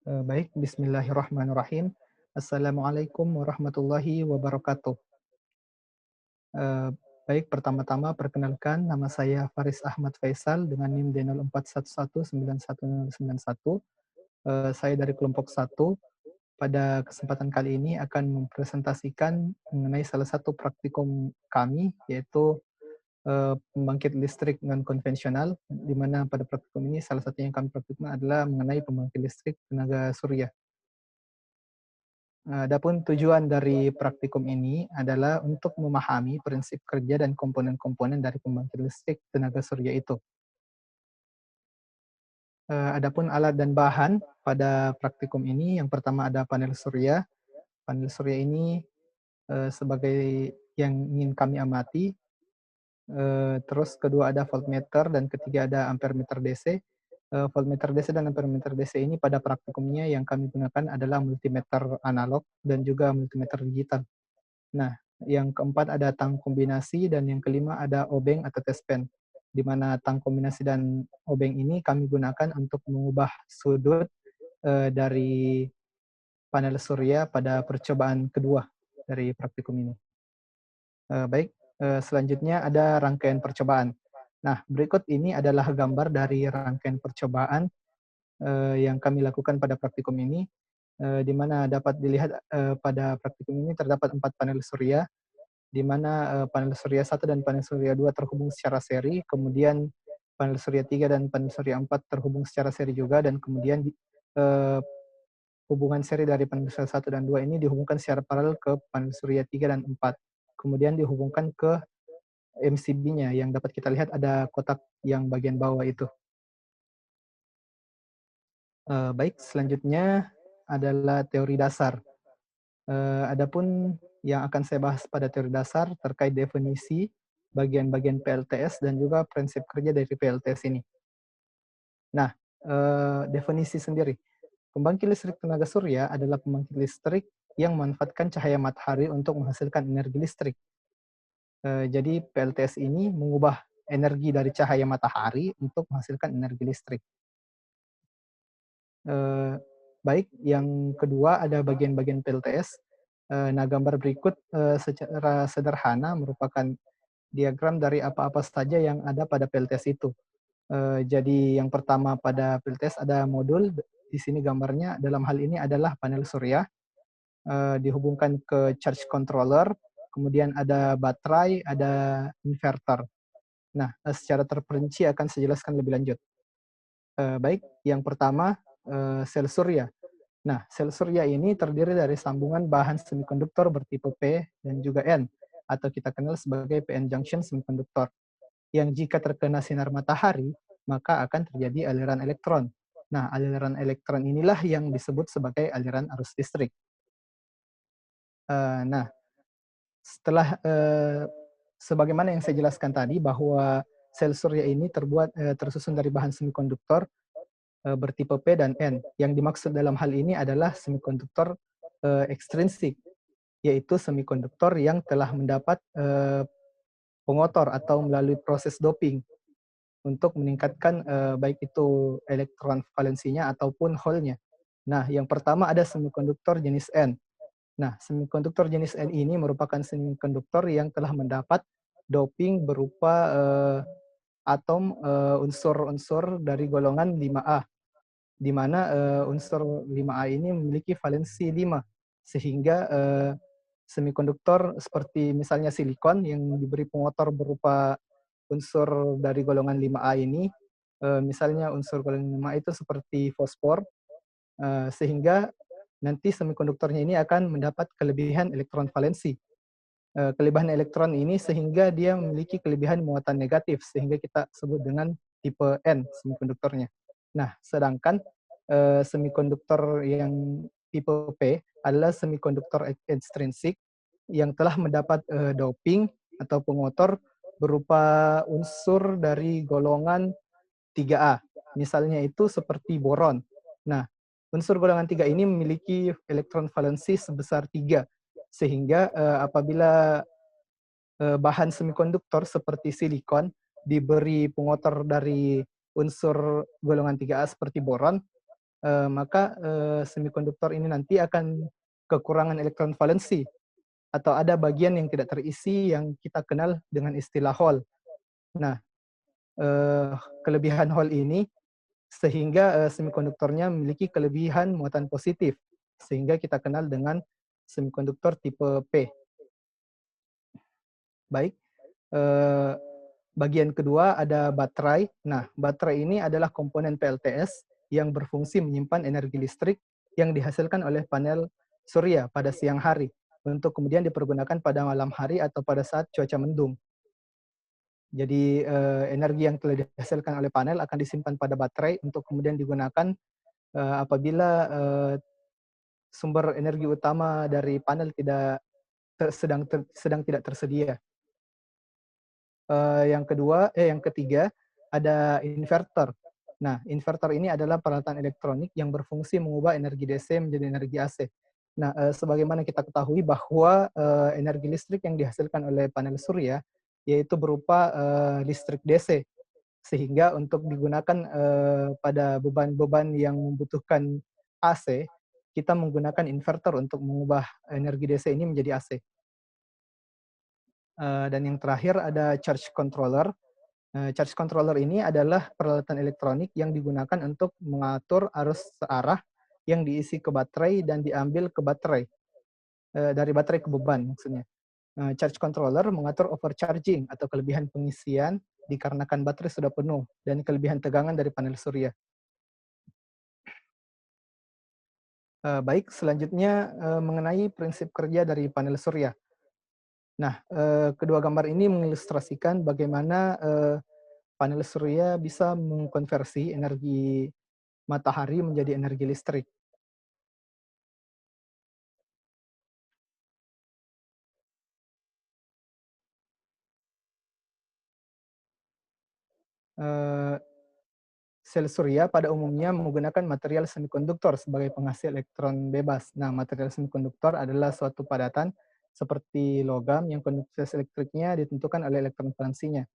Baik, bismillahirrahmanirrahim. Assalamualaikum warahmatullahi wabarakatuh. Eee, Baik, pertama-tama perkenalkan nama saya Faris Ahmad Faisal dengan NIM D04119191. Saya dari kelompok satu. Pada kesempatan kali ini akan mempresentasikan mengenai salah satu praktikum kami, yaitu, pembangkit listrik non-konvensional, di mana pada praktikum ini salah satu yang kami praktikkan adalah mengenai pembangkit listrik tenaga surya. Adapun tujuan dari praktikum ini adalah untuk memahami prinsip kerja dan komponen-komponen dari pembangkit listrik tenaga surya itu. Adapun alat dan bahan pada praktikum ini, yang pertama ada panel surya. Panel surya ini, sebagai yang ingin kami amati, terus kedua ada voltmeter dan ketiga ada ampermeter DC. Voltmeter DC dan ampermeter DC ini pada praktikumnya yang kami gunakan adalah multimeter analog dan juga multimeter digital. Nah, yang keempat ada tang kombinasi dan yang kelima ada obeng atau test pen, di mana tang kombinasi dan obeng ini kami gunakan untuk mengubah sudut, dari panel surya pada percobaan kedua dari praktikum ini. Baik, selanjutnya ada rangkaian percobaan. Nah, berikut ini adalah gambar dari rangkaian percobaan, yang kami lakukan pada praktikum ini, di mana dapat dilihat, pada praktikum ini terdapat 4 panel surya, di mana, panel surya 1 dan panel surya 2 terhubung secara seri, kemudian panel surya 3 dan panel surya 4 terhubung secara seri juga, dan kemudian eee, hubungan seri dari panel surya 1 dan 2 ini dihubungkan secara paralel ke panel surya 3 dan 4. Kemudian dihubungkan ke MCB-nya yang dapat kita lihat ada kotak yang bagian bawah itu. Baik, selanjutnya adalah teori dasar. Adapun yang akan saya bahas pada teori dasar terkait definisi, bagian-bagian PLTS dan juga prinsip kerja dari PLTS ini. Nah, definisi sendiri. Pembangkit listrik tenaga surya adalah pembangkit listrik yang memanfaatkan cahaya matahari untuk menghasilkan energi listrik. Jadi PLTS ini mengubah energi dari cahaya matahari untuk menghasilkan energi listrik. Eee, Baik, yang kedua ada bagian-bagian PLTS. Nah, gambar berikut, secara sederhana merupakan diagram dari apa-apa saja yang ada pada PLTS itu. Jadi yang pertama pada PLTS ada modul, di sini gambarnya dalam hal ini adalah panel surya, dihubungkan ke charge controller, kemudian ada baterai, ada inverter. Nah, secara terperinci akan saya jelaskan lebih lanjut. Baik, yang pertama, sel surya. Nah, sel surya ini terdiri dari sambungan bahan semikonduktor bertipe P dan juga N, atau kita kenal sebagai PN junction semikonduktor, yang jika terkena sinar matahari, maka akan terjadi aliran elektron. Nah, aliran elektron inilah yang disebut sebagai aliran arus listrik. Nah, setelah, sebagaimana yang saya jelaskan tadi bahwa sel surya ini tersusun dari bahan semikonduktor, bertipe P dan N. Yang dimaksud dalam hal ini adalah semikonduktor, ekstrinsik, yaitu semikonduktor yang telah mendapat, pengotor atau melalui proses doping untuk meningkatkan, baik itu elektron valensinya ataupun hole-nya. Nah, yang pertama ada semikonduktor jenis N. Nah, semikonduktor jenis N ini merupakan semikonduktor yang telah mendapat doping berupa, atom, unsur-unsur dari golongan 5A, di mana, unsur 5A ini memiliki valensi 5, sehingga, semikonduktor seperti misalnya silikon yang diberi pengotor berupa unsur dari golongan 5A ini, misalnya unsur golongan 5A itu seperti fosfor, sehingga nanti semikonduktornya ini akan mendapat kelebihan elektron valensi. Kelebihan elektron ini sehingga dia memiliki kelebihan muatan negatif, sehingga kita sebut dengan tipe N semikonduktornya. Nah, sedangkan, semikonduktor yang tipe P adalah semikonduktor ekstrinsik yang telah mendapat, doping atau pengotor berupa unsur dari golongan 3A. Misalnya itu seperti boron. Nah, unsur golongan 3 ini memiliki elektron valensi sebesar 3, sehingga, apabila, bahan semikonduktor seperti silikon diberi pengotor dari unsur golongan 3A seperti boron, maka semikonduktor ini nanti akan kekurangan elektron valensi atau ada bagian yang tidak terisi yang kita kenal dengan istilah hole. Nah, eee, kelebihan hole ini sehingga semikonduktornya memiliki kelebihan muatan positif, sehingga kita kenal dengan semikonduktor tipe P. Baik, eee, bagian kedua ada baterai. Nah, baterai ini adalah komponen PLTS yang berfungsi menyimpan energi listrik yang dihasilkan oleh panel surya pada siang hari untuk kemudian dipergunakan pada malam hari atau pada saat cuaca mendung. Jadi, energi yang telah dihasilkan oleh panel akan disimpan pada baterai untuk kemudian digunakan, apabila, sumber energi utama dari panel tidak sedang tidak tersedia. Yang ketiga, ada inverter. Nah, inverter ini adalah peralatan elektronik yang berfungsi mengubah energi DC menjadi energi AC. Nah, sebagaimana kita ketahui bahwa, energi listrik yang dihasilkan oleh panel surya, yaitu berupa, listrik DC. Sehingga untuk digunakan, pada beban-beban yang membutuhkan AC, kita menggunakan inverter untuk mengubah energi DC ini menjadi AC. Dan yang terakhir ada charge controller. Charge controller ini adalah peralatan elektronik yang digunakan untuk mengatur arus searah yang diisi ke baterai dan diambil ke baterai, dari baterai ke beban maksudnya. Charge controller mengatur overcharging atau kelebihan pengisian dikarenakan baterai sudah penuh dan kelebihan tegangan dari panel surya. Baik, selanjutnya, mengenai prinsip kerja dari panel surya. Nah, kedua gambar ini mengilustrasikan bagaimana, panel surya bisa mengkonversi energi matahari menjadi energi listrik. Eee, Sel surya pada umumnya menggunakan material semikonduktor sebagai penghasil elektron bebas. Nah, material semikonduktor adalah suatu padatan seperti logam yang konduktivitas elektriknya ditentukan oleh elektron valensinya.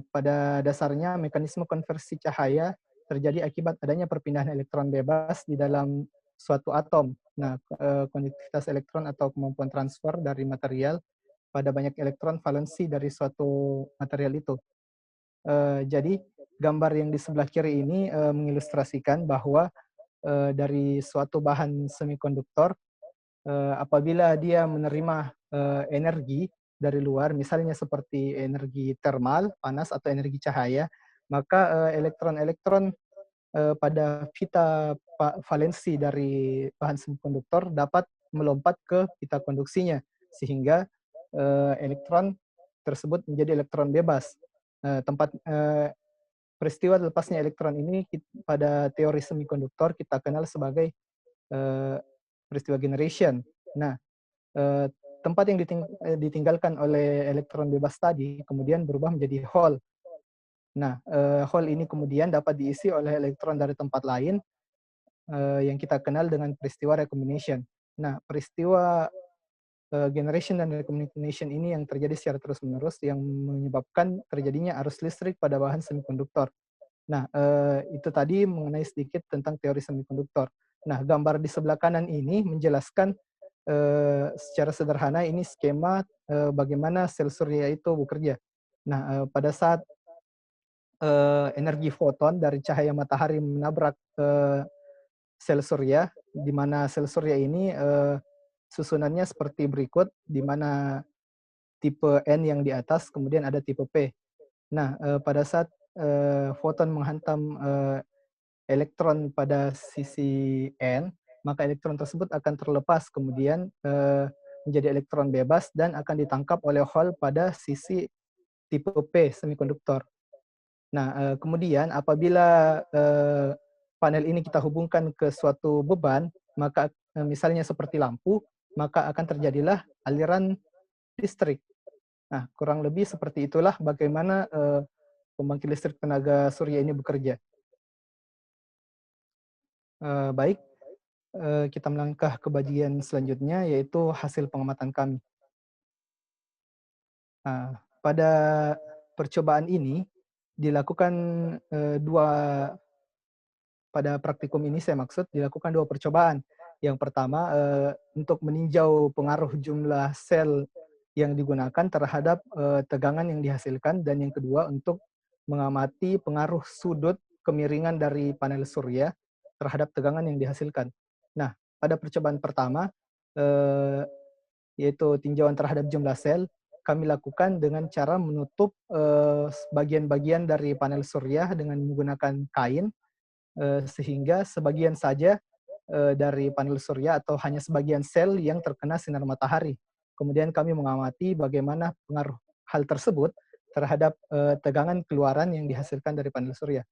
Pada dasarnya mekanisme konversi cahaya terjadi akibat adanya perpindahan elektron bebas di dalam suatu atom. Nah, konduktivitas elektron atau kemampuan transfer dari material pada banyak elektron valensi dari suatu material itu. Jadi gambar yang di sebelah kiri ini, mengilustrasikan bahwa, dari suatu bahan semikonduktor, apabila dia menerima, energi dari luar, misalnya seperti energi termal, panas, atau energi cahaya, maka, elektron-elektron, pada pita valensi dari bahan semikonduktor dapat melompat ke pita konduksinya, sehingga, elektron tersebut menjadi elektron bebas. Peristiwa lepasnya elektron ini pada teori semikonduktor kita kenal sebagai, eee, peristiwa generation. Nah, Eee, tempat yang ditinggalkan oleh elektron bebas tadi kemudian berubah menjadi hole. Nah, hole ini kemudian dapat diisi oleh elektron dari tempat lain, yang kita kenal dengan peristiwa recombination. Nah, peristiwa, generation dan recombination ini yang terjadi secara terus-menerus yang menyebabkan terjadinya arus listrik pada bahan semikonduktor. Nah, itu tadi mengenai sedikit tentang teori semikonduktor. Nah, gambar di sebelah kanan ini menjelaskan, secara sederhana ini skema, bagaimana sel surya itu bekerja. Nah, pada saat, energi foton dari cahaya matahari menabrak, sel surya, di mana sel surya ini, susunannya seperti berikut, di mana tipe N yang di atas, kemudian ada tipe P. Nah, pada saat, foton menghantam, elektron pada sisi N, maka elektron tersebut akan terlepas kemudian, menjadi elektron bebas dan akan ditangkap oleh hole pada sisi tipe P semikonduktor. Nah, kemudian apabila, panel ini kita hubungkan ke suatu beban, maka, misalnya seperti lampu, maka akan terjadilah aliran listrik. Nah, kurang lebih seperti itulah bagaimana, pembangkit listrik tenaga surya ini bekerja. Baik, kita melangkah ke bagian selanjutnya, yaitu hasil pengamatan kami. Pada percobaan ini dilakukan, 2 pada praktikum ini saya maksud dilakukan 2 percobaan. Yang pertama, untuk meninjau pengaruh jumlah sel yang digunakan terhadap, tegangan yang dihasilkan, dan yang kedua untuk mengamati pengaruh sudut kemiringan dari panel surya terhadap tegangan yang dihasilkan. Nah, pada percobaan pertama, eee, yaitu tinjauan terhadap jumlah sel, kami lakukan dengan cara menutup, bagian-bagian dari panel surya dengan menggunakan kain, sehingga sebagian saja, dari panel surya atau hanya sebagian sel yang terkena sinar matahari. Kemudian kami mengamati bagaimana pengaruh hal tersebut terhadap, tegangan keluaran yang dihasilkan dari panel surya.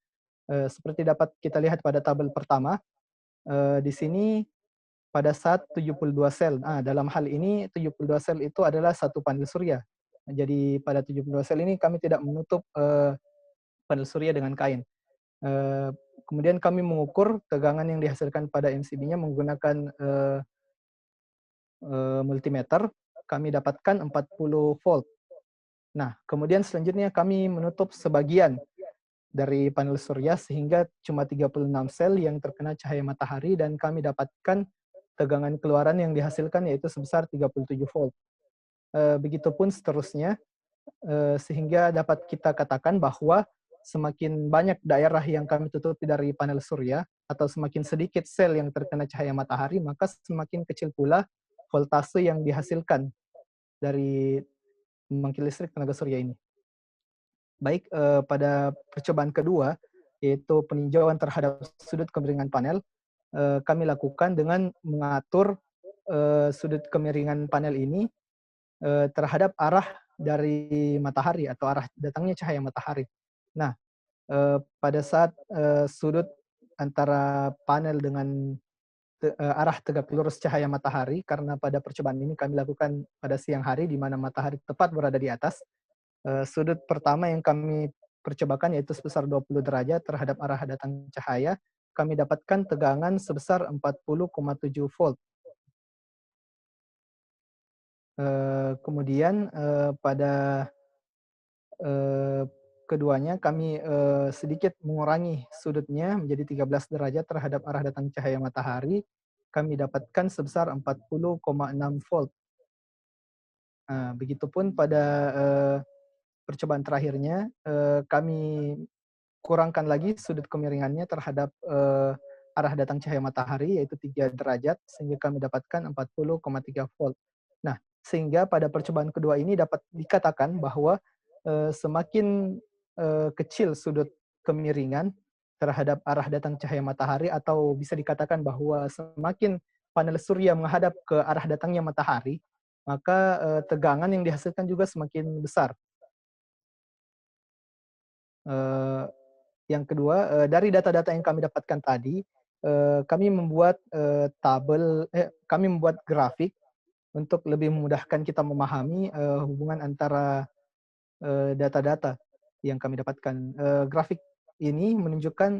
Seperti dapat kita lihat pada tabel pertama, di sini pada saat 72 sel. Dalam hal ini 72 sel itu adalah satu panel surya. Jadi pada 72 sel ini kami tidak menutup, panel surya dengan kain. Eee, Kemudian kami mengukur tegangan yang dihasilkan pada MCB-nya menggunakan, multimeter, kami dapatkan 40 volt. Nah, kemudian selanjutnya kami menutup sebagian dari panel surya sehingga cuma 36 sel yang terkena cahaya matahari, dan kami dapatkan tegangan keluaran yang dihasilkan yaitu sebesar 37 volt. Begitupun seterusnya, sehingga dapat kita katakan bahwa semakin banyak daerah yang kami tutupi dari panel surya atau semakin sedikit sel yang terkena cahaya matahari, maka semakin kecil pula voltase yang dihasilkan dari pembangkit listrik tenaga surya ini. Baik, pada percobaan kedua, yaitu peninjauan terhadap sudut kemiringan panel, kami lakukan dengan mengatur, sudut kemiringan panel ini, terhadap arah dari matahari atau arah datangnya cahaya matahari. Nah, pada saat, sudut antara panel dengan arah tegak lurus cahaya matahari, karena pada percobaan ini kami lakukan pada siang hari di mana matahari tepat berada di atas. Sudut pertama yang kami percobakan yaitu sebesar 20 derajat terhadap arah datang cahaya, kami dapatkan tegangan sebesar 40,7 volt. Kemudian, pada, eee, keduanya kami, sedikit mengurangi sudutnya menjadi 13 derajat terhadap arah datang cahaya matahari, kami dapatkan sebesar 40,6 volt. Begitupun pada, percobaan terakhirnya, kami kurangkan lagi sudut kemiringannya terhadap, arah datang cahaya matahari yaitu 3 derajat sehingga kami dapatkan 40,3 volt. Nah, sehingga pada percobaan kedua ini dapat dikatakan bahwa, semakin, kecil sudut kemiringan terhadap arah datang cahaya matahari, atau bisa dikatakan bahwa semakin panel surya menghadap ke arah datangnya matahari, maka, tegangan yang dihasilkan juga semakin besar. Eee Yang kedua, dari data-data yang kami dapatkan tadi, kami membuat grafik untuk lebih memudahkan kita memahami, hubungan antara, data-data yang kami dapatkan. Grafik ini menunjukkan,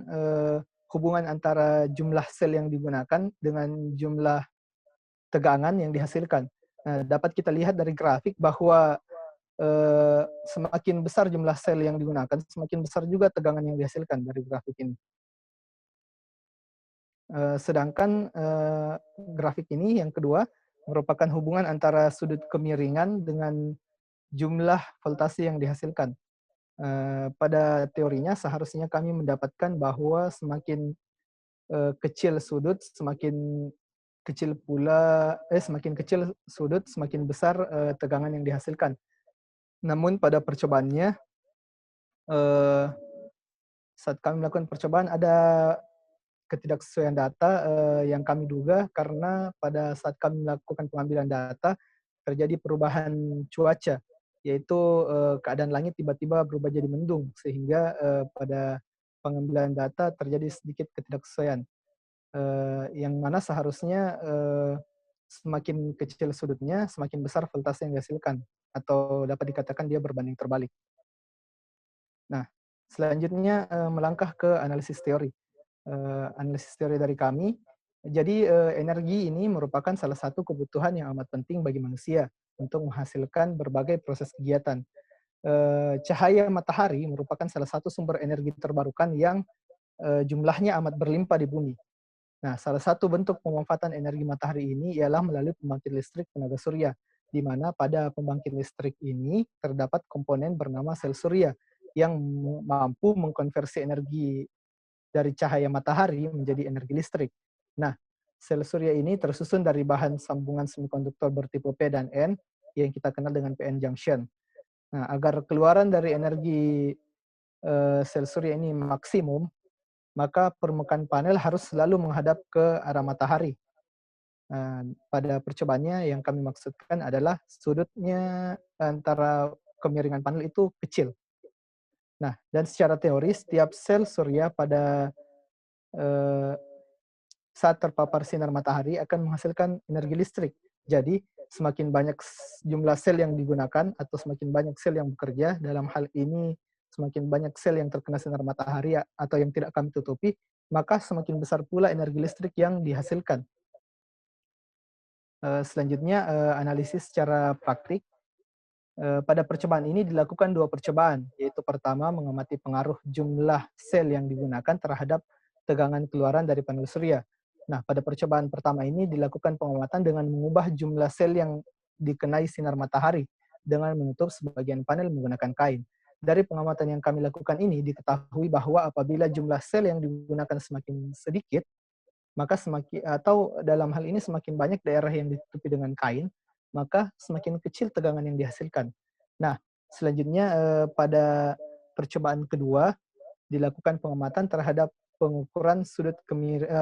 hubungan antara jumlah sel yang digunakan dengan jumlah tegangan yang dihasilkan. Dapat kita lihat dari grafik bahwa, semakin besar jumlah sel yang digunakan, semakin besar juga tegangan yang dihasilkan dari grafik ini. Sedangkan, grafik ini yang kedua, merupakan hubungan antara sudut kemiringan dengan jumlah voltase yang dihasilkan. Pada teorinya seharusnya kami mendapatkan bahwa semakin, kecil sudut, semakin kecil sudut, semakin besar, tegangan yang dihasilkan. Namun pada percobaannya, eee, saat kami melakukan percobaan ada ketidaksesuaian data, yang kami duga karena pada saat kami melakukan pengambilan data, terjadi perubahan cuaca, yaitu, keadaan langit tiba-tiba berubah jadi mendung, sehingga, pada pengambilan data terjadi sedikit ketidaksesuaian, yang mana seharusnya, semakin kecil sudutnya, semakin besar voltase yang dihasilkan, atau dapat dikatakan dia berbanding terbalik. Nah, selanjutnya, melangkah ke analisis teori. Analisis teori dari kami. Jadi, energi ini merupakan salah satu kebutuhan yang amat penting bagi manusia untuk menghasilkan berbagai proses kegiatan. Cahaya matahari merupakan salah satu sumber energi terbarukan yang jumlahnya amat berlimpah di bumi. Nah, salah satu bentuk pemanfaatan energi matahari ini ialah melalui pembangkit listrik tenaga surya, di mana pada pembangkit listrik ini terdapat komponen bernama sel surya yang mampu mengkonversi energi dari cahaya matahari menjadi energi listrik. Nah, sel surya ini tersusun dari bahan sambungan semikonduktor bertipe P dan N yang kita kenal dengan PN junction. Nah, agar keluaran dari energi sel surya ini maksimum, maka permukaan panel harus selalu menghadap ke arah matahari. Pada percobaannya yang kami maksudkan adalah sudutnya antara kemiringan panel itu kecil. Nah, dan secara teoris setiap sel surya pada eee, saat terpapar sinar matahari akan menghasilkan energi listrik. Jadi, semakin banyak jumlah sel yang digunakan atau semakin banyak sel yang bekerja, dalam hal ini semakin banyak sel yang terkena sinar matahari atau yang tidak kami tutupi, maka semakin besar pula energi listrik yang dihasilkan. Selanjutnya, analisis secara praktik. Pada percobaan ini dilakukan 2 percobaan, yaitu pertama mengamati pengaruh jumlah sel yang digunakan terhadap tegangan keluaran dari panel surya. Nah, pada percobaan pertama ini dilakukan pengamatan dengan mengubah jumlah sel yang dikenai sinar matahari dengan menutup sebagian panel menggunakan kain. Dari pengamatan yang kami lakukan ini diketahui bahwa apabila jumlah sel yang digunakan semakin sedikit, maka semakin atau dalam hal ini semakin banyak daerah yang ditutupi dengan kain, maka semakin kecil tegangan yang dihasilkan. Nah, selanjutnya, pada percobaan kedua dilakukan pengamatan terhadap pengukuran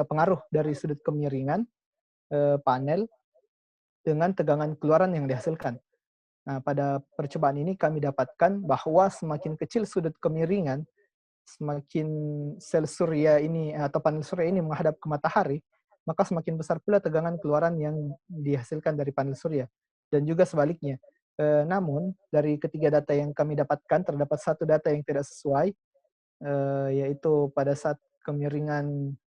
pengaruh dari sudut kemiringan, panel dengan tegangan keluaran yang dihasilkan. Nah, pada percobaan ini kami dapatkan bahwa semakin kecil sudut kemiringan, semakin sel surya ini atau panel surya ini menghadap ke matahari, maka semakin besar pula tegangan keluaran yang dihasilkan dari panel surya. Dan juga sebaliknya. Namun, dari ketiga data yang kami dapatkan, terdapat satu data yang tidak sesuai, yaitu pada saat kemiringan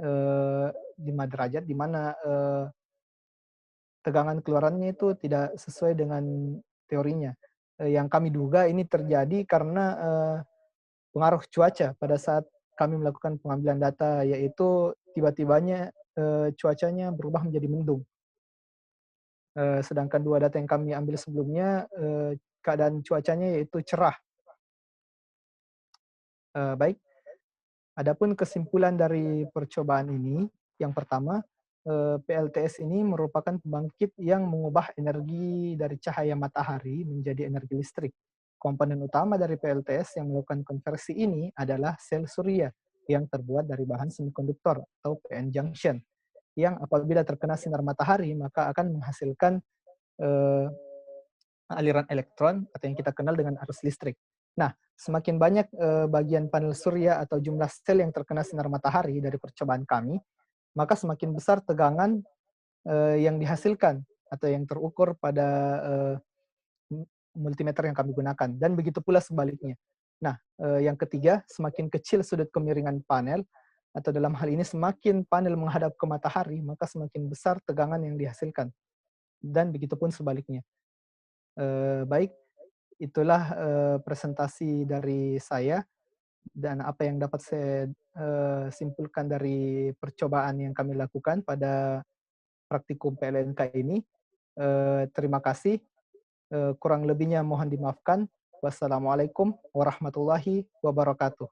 5 derajat, di mana tegangan keluarannya itu tidak sesuai dengan teorinya. Yang kami duga ini terjadi karena pengaruh cuaca pada saat kami melakukan pengambilan data, yaitu tiba-tibanya, cuacanya berubah menjadi mendung. Sedangkan 2 data yang kami ambil sebelumnya, keadaan cuacanya yaitu cerah. Baik, adapun kesimpulan dari percobaan ini, yang pertama, PLTS ini merupakan pembangkit yang mengubah energi dari cahaya matahari menjadi energi listrik. Komponen utama dari PLTS yang melakukan konversi ini adalah sel surya yang terbuat dari bahan semikonduktor atau PN junction, yang apabila terkena sinar matahari maka akan menghasilkan eh, aliran elektron atau yang kita kenal dengan arus listrik. Nah, semakin banyak bagian panel surya atau jumlah sel yang terkena sinar matahari dari percobaan kami, maka semakin besar tegangan yang dihasilkan atau yang terukur pada eh, multimeter yang kami gunakan, dan begitu pula sebaliknya. Nah, yang ketiga, semakin kecil sudut kemiringan panel, atau dalam hal ini semakin panel menghadap ke matahari, maka semakin besar tegangan yang dihasilkan, dan begitu pun sebaliknya. Baik, itulah presentasi dari saya, dan apa yang dapat saya simpulkan dari percobaan yang kami lakukan pada praktikum PLNK ini. Terima kasih. Kurang lebihnya mohon dimaafkan. Wassalamualaikum warahmatullahi wabarakatuh.